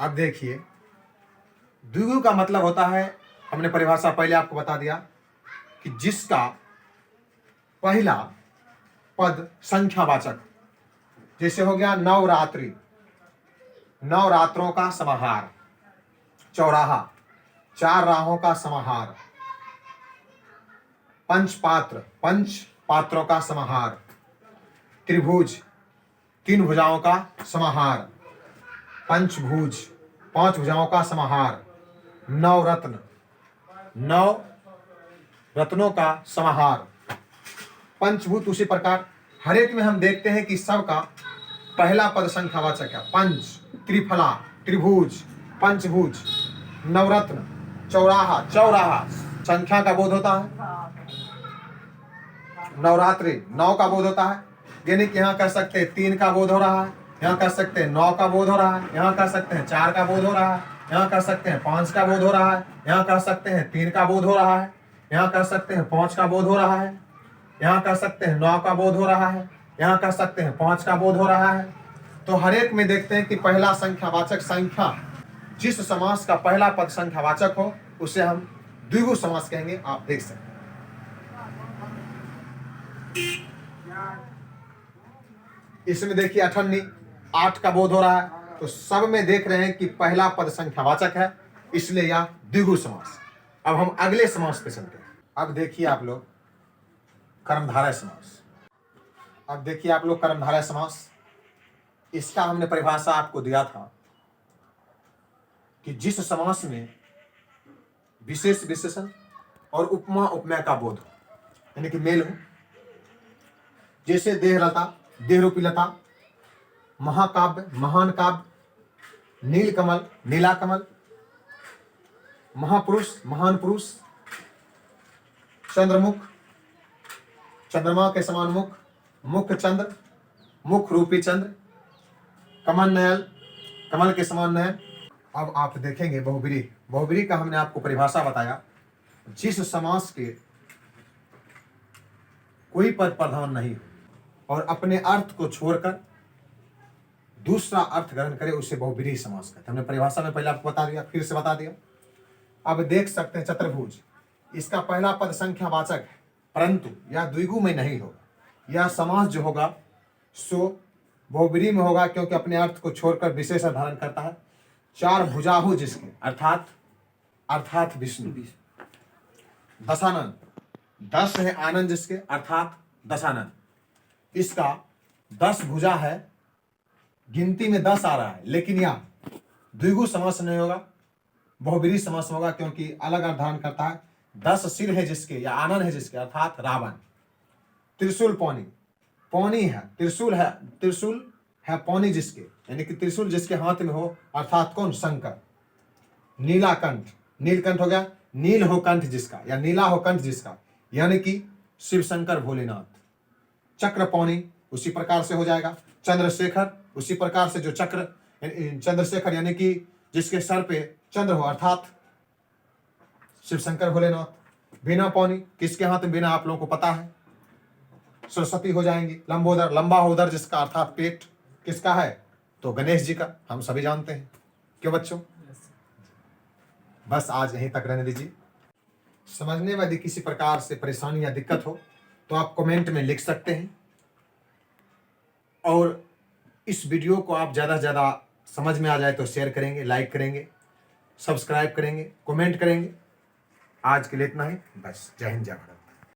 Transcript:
अब देखिए, द्विगु का मतलब होता है, हमने परिभाषा पहले आपको बता दिया कि जिसका पहला पद संख्यावाचक, जैसे हो गया नवरात्रि, नवरात्रों का समाहार, चौराहा, चार राहों का समाहार, पंचपात्र, पंच पात्रों का समाहार, त्रिभुज, तीन भुजाओं का समाहार, पंचभुज, पांच भुजाओं का समाहार, नवरत्न, नौ रत्नों का समाहार, पंचभूत। उसी प्रकार हर एक में हम देखते हैं कि सबका पहला पद संख्यावाचक है। पंच, त्रिफला, त्रिभुज, पंचभुज, नवरत्न, चौराहा, चौराहा संख्या का बोध होता है। नवरात्रि, नौ का बोध होता है, यानी कि यहाँ कह सकते हैं 3 का बोध हो रहा है, यहाँ कह सकते हैं 9 का बोध हो रहा है, यहाँ कह सकते हैं 4 का बोध हो रहा है, यहाँ कह सकते हैं 5 का बोध हो रहा है, यहाँ कह सकते हैं 3 का बोध हो रहा है, यहाँ कह सकते हैं 5 का बोध हो रहा है, यहाँ कह सकते हैं 9 का बोध हो रहा है, यहाँ कह सकते हैं 5 का बोध हो रहा है। तो हर एक में देखते हैं कि पहला संख्यावाचक संख्या, जिस समास का पहला पद संख्यावाचक हो उसे हम द्विगु समास कहेंगे। आप देख सकते हैं इसमें देखिए 8 का बोध हो रहा है, तो सब में देख रहे हैं कि पहला पद संख्यावाचक है, इसलिए यह द्विगु समास। अब हम अगले समास पे चलते हैं। अब देखिए आप लोग कर्मधारय समास। अब देखिए आप लोग कर्मधारय समास, इसका हमने परिभाषा आपको दिया था कि जिस समास में विशेष विशेषण और उपमा उपमेय का बोध हो, यानी कि मेल हो, जैसे देहलता, देहरूपी लता, महाकाव्य, महान काव्य, नीलकमल, नीला कमल, महापुरुष, महान पुरुष, चंद्रमुख, चंद्रमा के समान मुख, मुख चंद्र, मुख रूपी चंद्र, कमल नयन, कमल के समान नयन। अब आप देखेंगे बहुब्रीहि। बहुब्रीहि का हमने आपको परिभाषा बताया, जिस समास के कोई पद प्रधान नहीं हो और अपने अर्थ को छोड़कर दूसरा अर्थ ग्रहण करे उसे बहुब्रीहि समास कहते हैं। हमने परिभाषा में पहले आपको बता दिया, फिर से बता दिया। अब देख सकते हैं चतुर्भुज, इसका पहला पद संख्यावाचक है, परंतु यह द्विगु में नहीं होगा। यह समास जो होगा सो बहुब्रीहि में होगा, क्योंकि अपने अर्थ को छोड़कर विशेष धारण करता है। चार भुजाहु जिसके, अर्थात विष्णु, दशानन, 10 है आनंद जिसके, अर्थात दशानन। इसका 10 भुजा है, गिनती में 10 आ रहा है, लेकिन यह द्विगु समास नहीं होगा, बहुब्रीहि समास होगा, क्योंकि अलग अर्थ धारण करता है। 10 सिर है जिसके या आनंद है जिसके, अर्थात रावण। त्रिशूल पौनी, पौनी है, त्रिशूल है पौनी जिसके, यानी कि त्रिशूल जिसके हाथ में हो, अर्थात कौन, शंकर। नीलाकंठ, नीलकंठ हो गया, नील हो कंठ जिसका या नीला हो कंठ जिसका, यानी कि शिव शंकर भोलेनाथ। चक्र पौनी उसी प्रकार से हो जाएगा। चंद्रशेखर, उसी प्रकार से जो चक्र, चंद्रशेखर यानी कि जिसके सर पे चंद्र हो, अर्थात शिव शंकर भोलेनाथ। बीना पौनी, किसके हाथ में बीना आप लोगों को पता है, सरस्वती हो जाएंगी। लंबोदर, लंबा उदर जिसका, अर्थात पेट किसका है, तो गणेश जी का, हम सभी जानते हैं। क्यों बच्चों? बस आज यहीं तक रहने दीजिए। समझने में यदि किसी प्रकार से परेशानी या दिक्कत हो तो आप कमेंट में लिख सकते हैं, और इस वीडियो को आप ज़्यादा से ज़्यादा समझ में आ जाए तो शेयर करेंगे, लाइक करेंगे, सब्सक्राइब करेंगे, कमेंट करेंगे। आज के लिए इतना ही, बस। जय हिंद, जय भारत।